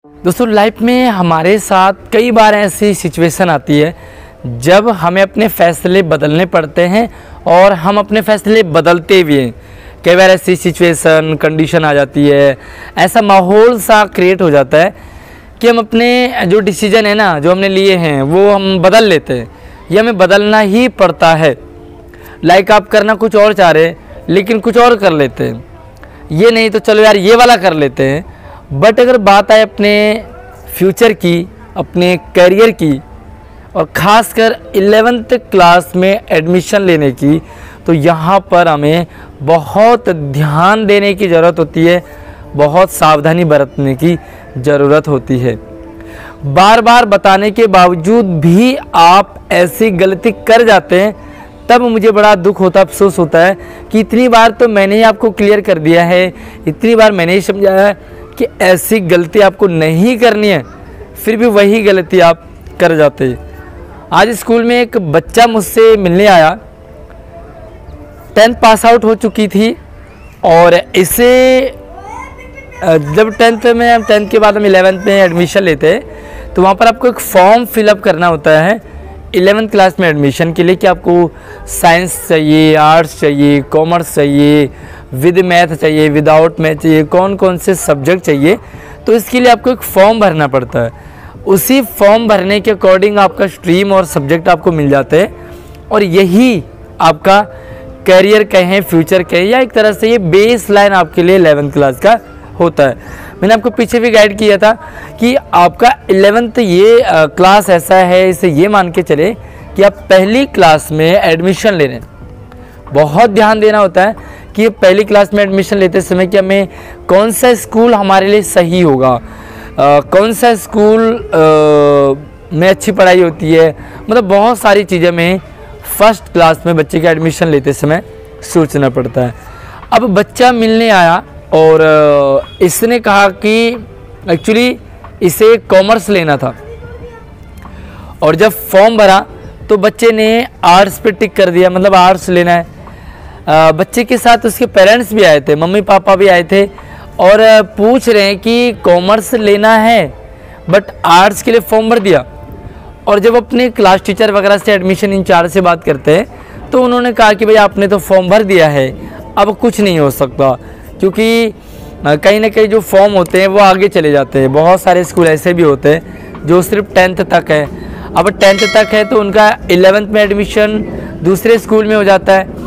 दोस्तों लाइफ में हमारे साथ कई बार ऐसी सिचुएशन आती है जब हमें अपने फ़ैसले बदलने पड़ते हैं और हम अपने फ़ैसले बदलते भी हैं। कई बार ऐसी सिचुएशन कंडीशन आ जाती है, ऐसा माहौल सा क्रिएट हो जाता है कि हम अपने जो डिसीजन है ना, जो हमने लिए हैं वो हम बदल लेते हैं। ये हमें बदलना ही पड़ता है। लाइक आप करना कुछ और चाह रहे हैं लेकिन कुछ और कर लेते हैं, ये नहीं तो चलो यार ये वाला कर लेते हैं। बट अगर बात आए अपने फ्यूचर की, अपने करियर की और ख़ासकर 11th क्लास में एडमिशन लेने की, तो यहाँ पर हमें बहुत ध्यान देने की ज़रूरत होती है, बहुत सावधानी बरतने की ज़रूरत होती है। बार बार बताने के बावजूद भी आप ऐसी गलती कर जाते हैं, तब मुझे बड़ा दुख होता, अफसोस होता है कि इतनी बार तो मैंने ही आपको क्लियर कर दिया है, इतनी बार मैंने ही समझाया है कि ऐसी गलती आपको नहीं करनी है, फिर भी वही गलती आप कर जाते हैं। आज स्कूल में एक बच्चा मुझसे मिलने आया, 10th पास आउट हो चुकी थी और इसे जब 10th के बाद हम 11th में एडमिशन लेते हैं तो वहाँ पर आपको एक फॉर्म फिलअप करना होता है 11th क्लास में एडमिशन के लिए कि आपको साइंस चाहिए, आर्ट्स चाहिए, कॉमर्स चाहिए, विद मैथ चाहिए, विदाउट मैथ चाहिए, कौन कौन से सब्जेक्ट चाहिए। तो इसके लिए आपको एक फॉर्म भरना पड़ता है। उसी फॉर्म भरने के अकॉर्डिंग आपका स्ट्रीम और सब्जेक्ट आपको मिल जाते हैं और यही आपका करियर कहें, फ्यूचर कहें, या एक तरह से ये बेस लाइन आपके लिए 11th क्लास का होता है। मैंने आपको पीछे भी गाइड किया था कि आपका 11th ये क्लास ऐसा है, इसे ये मान के चले कि आप पहली क्लास में एडमिशन ले रहे हैं। बहुत ध्यान देना होता है कि पहली क्लास में एडमिशन लेते समय कि हमें कौन सा स्कूल हमारे लिए सही होगा, कौन सा स्कूल में अच्छी पढ़ाई होती है, मतलब बहुत सारी चीज़ें में फर्स्ट क्लास में बच्चे का एडमिशन लेते समय सोचना पड़ता है। अब बच्चा मिलने आया और इसने कहा कि एक्चुअली इसे कॉमर्स लेना था और जब फॉर्म भरा तो बच्चे ने आर्ट्स पे टिक कर दिया, मतलब आर्ट्स लेना है। बच्चे के साथ उसके पेरेंट्स भी आए थे, मम्मी पापा भी आए थे और पूछ रहे हैं कि कॉमर्स लेना है बट आर्ट्स के लिए फॉर्म भर दिया। और जब अपने क्लास टीचर वगैरह से, एडमिशन इंचार्ज से बात करते हैं तो उन्होंने कहा कि भाई आपने तो फॉर्म भर दिया है, अब कुछ नहीं हो सकता, क्योंकि कहीं ना कहीं जो फॉर्म होते हैं वो आगे चले जाते हैं। बहुत सारे स्कूल ऐसे भी होते हैं जो सिर्फ 10th तक है। अब 10th तक है तो उनका 11th में एडमिशन दूसरे स्कूल में हो जाता है।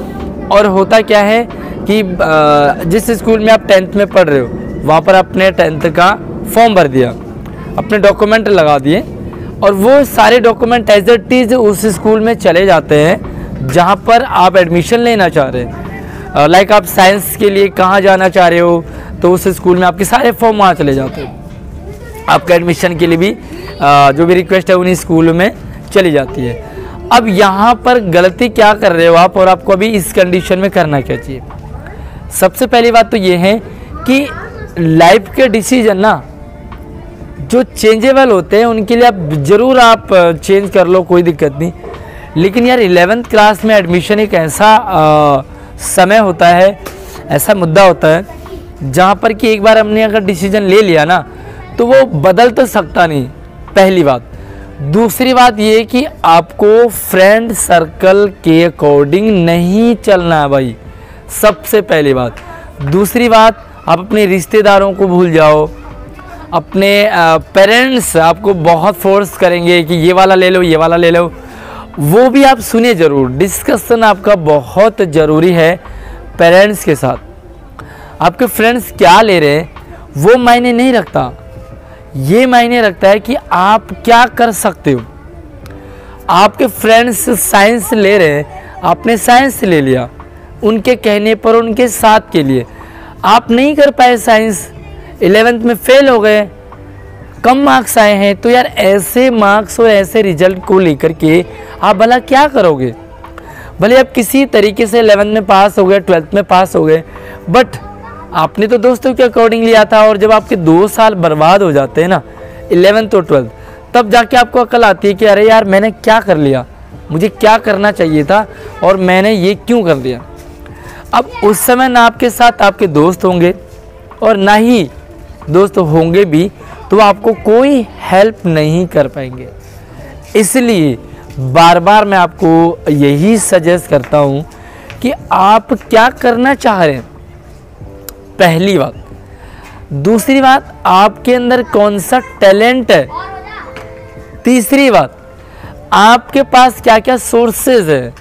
और होता क्या है कि जिस स्कूल में आप 10th में पढ़ रहे हो वहाँ पर आपने 10th का फॉर्म भर दिया, अपने डॉक्यूमेंट लगा दिए और वो सारे डॉक्यूमेंट एज इट इज़ उस स्कूल में चले जाते हैं जहाँ पर आप एडमिशन लेना चाह रहे हैं। लाइक आप साइंस के लिए कहाँ जाना चाह रहे हो तो उस स्कूल में आपके सारे फॉर्म वहाँ चले जाते हैं। आपका एडमिशन के लिए भी जो भी रिक्वेस्ट है उन्हीं स्कूल में चली जाती है। अब यहाँ पर गलती क्या कर रहे हो आप और आपको अभी इस कंडीशन में करना क्या चाहिए? सबसे पहली बात तो ये है कि लाइफ के डिसीजन ना जो चेंजेबल होते हैं उनके लिए आप ज़रूर आप चेंज कर लो, कोई दिक्कत नहीं। लेकिन यार 11th क्लास में एडमिशन एक ऐसा समय होता है, ऐसा मुद्दा होता है जहाँ पर कि एक बार हमने अगर डिसीजन ले लिया ना तो वो बदल तो सकता नहीं, पहली बात। दूसरी बात ये कि आपको फ्रेंड सर्कल के अकॉर्डिंग नहीं चलना है भाई, सबसे पहली बात। दूसरी बात, आप अपने रिश्तेदारों को भूल जाओ। अपने पेरेंट्स आपको बहुत फोर्स करेंगे कि ये वाला ले लो, ये वाला ले लो, वो भी आप सुने ज़रूर। डिस्कशन आपका बहुत ज़रूरी है पेरेंट्स के साथ। आपके फ्रेंड्स क्या ले रहे हैं वो मायने नहीं रखता, ये मायने रखता है कि आप क्या कर सकते हो। आपके फ्रेंड्स साइंस ले रहे हैं, आपने साइंस ले लिया उनके कहने पर, उनके साथ के लिए। आप नहीं कर पाए साइंस, 11th में फेल हो गए, कम मार्क्स आए हैं, तो यार ऐसे मार्क्स और ऐसे रिजल्ट को लेकर के आप भला क्या करोगे? भले आप किसी तरीके से 11th में पास हो गए, 12th में पास हो गए, बट आपने तो दोस्तों के अकॉर्डिंग लिया था। और जब आपके 2 साल बर्बाद हो जाते हैं ना, 11th और 12th, तब जाके आपको अकल आती है कि अरे यार मैंने क्या कर लिया, मुझे क्या करना चाहिए था और मैंने ये क्यों कर दिया। अब उस समय ना आपके साथ आपके दोस्त होंगे और ना ही दोस्त होंगे भी तो आपको कोई हेल्प नहीं कर पाएंगे। इसलिए बार बार मैं आपको यही सजेस्ट करता हूँ कि आप क्या करना चाह रहे हैं, पहली बात। दूसरी बात, आपके अंदर कौन सा टैलेंट है। तीसरी बात, आपके पास क्या क्या सोर्सेज है।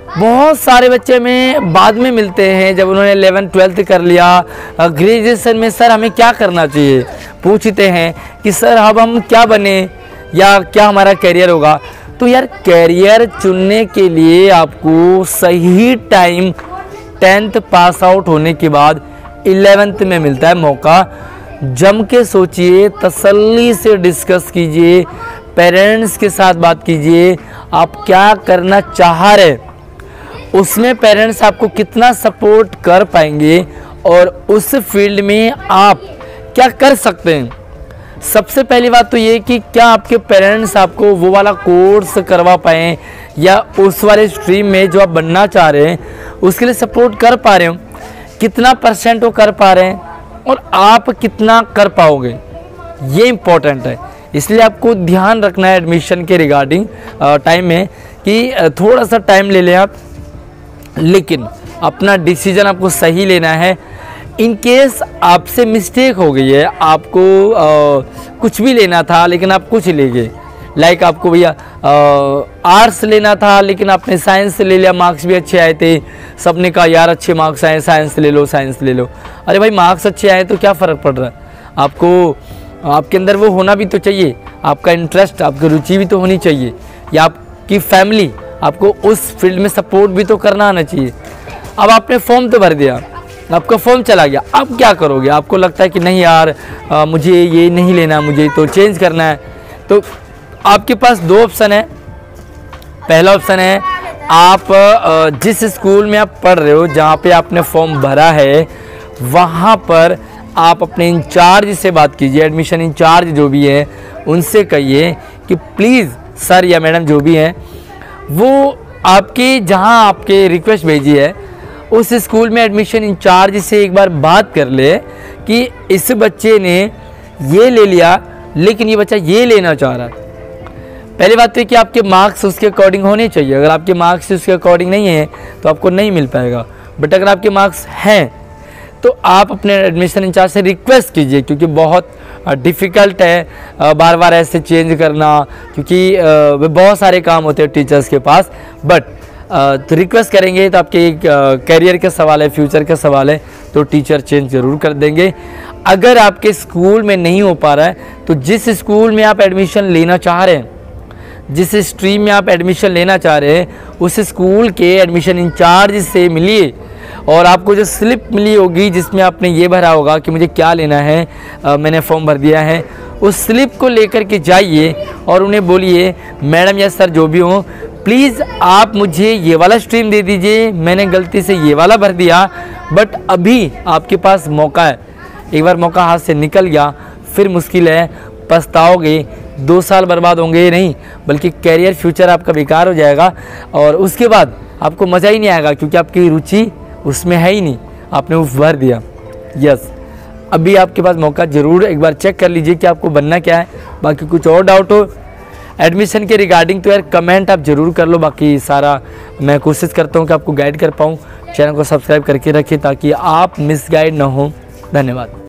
बहुत सारे बच्चे में बाद में मिलते हैं जब उन्होंने 11th 12th कर लिया, ग्रेजुएशन में सर हमें क्या करना चाहिए, पूछते हैं कि सर अब हम क्या बने या क्या हमारा करियर होगा। तो यार करियर चुनने के लिए आपको सही टाइम 10th पास आउट होने के बाद 11th में मिलता है मौका। जम के सोचिए, तसल्ली से डिस्कस कीजिए, पेरेंट्स के साथ बात कीजिए, आप क्या करना चाह रहे, उसमें पेरेंट्स आपको कितना सपोर्ट कर पाएंगे और उस फील्ड में आप क्या कर सकते हैं। सबसे पहली बात तो ये कि क्या आपके पेरेंट्स आपको वो वाला कोर्स करवा पाएँ या उस वाले स्ट्रीम में जो आप बनना चाह रहे हैं उसके लिए सपोर्ट कर पा रहे हो, कितना % वो कर पा रहे हैं और आप कितना कर पाओगे, ये इम्पोर्टेंट है। इसलिए आपको ध्यान रखना है एडमिशन के रिगार्डिंग टाइम में कि थोड़ा सा टाइम ले लें आप, लेकिन अपना डिसीजन आपको सही लेना है। इन केस आपसे मिस्टेक हो गई है, आपको कुछ भी लेना था लेकिन आप कुछ ले गए, लाइक आपको भैया आर्ट्स लेना था लेकिन आपने साइंस ले लिया, मार्क्स भी अच्छे आए थे, सबने कहा यार अच्छे मार्क्स आए, साइंस ले लो, साइंस ले लो। अरे भाई मार्क्स अच्छे आए तो क्या फ़र्क पड़ रहा है, आपको आपके अंदर वो होना भी तो चाहिए, आपका इंटरेस्ट, आपकी रुचि भी तो होनी चाहिए, या आपकी फैमिली आपको उस फील्ड में सपोर्ट भी तो करना आना चाहिए। अब आपने फॉर्म तो भर दिया, आपका फॉर्म चला गया, अब क्या करोगे। आपको लगता है कि नहीं यार मुझे ये नहीं लेना, मुझे तो चेंज करना है। तो आपके पास दो ऑप्शन है। पहला ऑप्शन है आप जिस स्कूल में आप पढ़ रहे हो, जहाँ पे आपने फॉर्म भरा है, वहाँ पर आप अपने इंचार्ज से बात कीजिए, एडमिशन इंचार्ज जो भी है उनसे कहिए कि प्लीज़ सर या मैडम जो भी हैं वो आपके जहाँ आपके रिक्वेस्ट भेजी है उस स्कूल में एडमिशन इंचार्ज से एक बार बात कर ले कि इस बच्चे ने ये ले लिया लेकिन ये बच्चा ये लेना चाह रहा है। पहली बात तो है कि आपके मार्क्स उसके अकॉर्डिंग होने चाहिए। अगर आपके मार्क्स उसके अकॉर्डिंग नहीं है तो आपको नहीं मिल पाएगा, बट अगर आपके मार्क्स हैं तो आप अपने एडमिशन इंचार्ज से रिक्वेस्ट कीजिए, क्योंकि बहुत डिफ़िकल्ट है बार बार ऐसे चेंज करना, क्योंकि बहुत सारे काम होते हैं टीचर्स के पास। बट तो रिक्वेस्ट करेंगे तो आपके करियर का सवाल है, फ्यूचर का सवाल है, तो टीचर चेंज ज़रूर कर देंगे। अगर आपके स्कूल में नहीं हो पा रहा है तो जिस स्कूल में आप एडमिशन लेना चाह रहे हैं, जिस स्ट्रीम में आप एडमिशन लेना चाह रहे हैं, उस स्कूल के एडमिशन इंचार्ज से मिलिए और आपको जो स्लिप मिली होगी जिसमें आपने ये भरा होगा कि मुझे क्या लेना है, मैंने फॉर्म भर दिया है, उस स्लिप को लेकर के जाइए और उन्हें बोलिए मैडम या सर जो भी हो, प्लीज़ आप मुझे ये वाला स्ट्रीम दे दीजिए, मैंने गलती से ये वाला भर दिया, बट अभी आपके पास मौका है। एक बार मौका हाथ से निकल गया फिर मुश्किल है, पछताओगे, 2 साल बर्बाद होंगे नहीं बल्कि कैरियर फ्यूचर आपका बेकार हो जाएगा और उसके बाद आपको मज़ा ही नहीं आएगा, क्योंकि आपकी रुचि उसमें है ही नहीं, आपने वो भर दिया। यस, अभी आपके पास मौका, ज़रूर एक बार चेक कर लीजिए कि आपको बनना क्या है। बाकी कुछ और डाउट हो एडमिशन के रिगार्डिंग तो यार कमेंट आप ज़रूर कर लो, बाकी सारा मैं कोशिश करता हूँ कि आपको गाइड कर पाऊँ। चैनल को सब्सक्राइब करके रखिए ताकि आप मिसगाइड ना हो। धन्यवाद।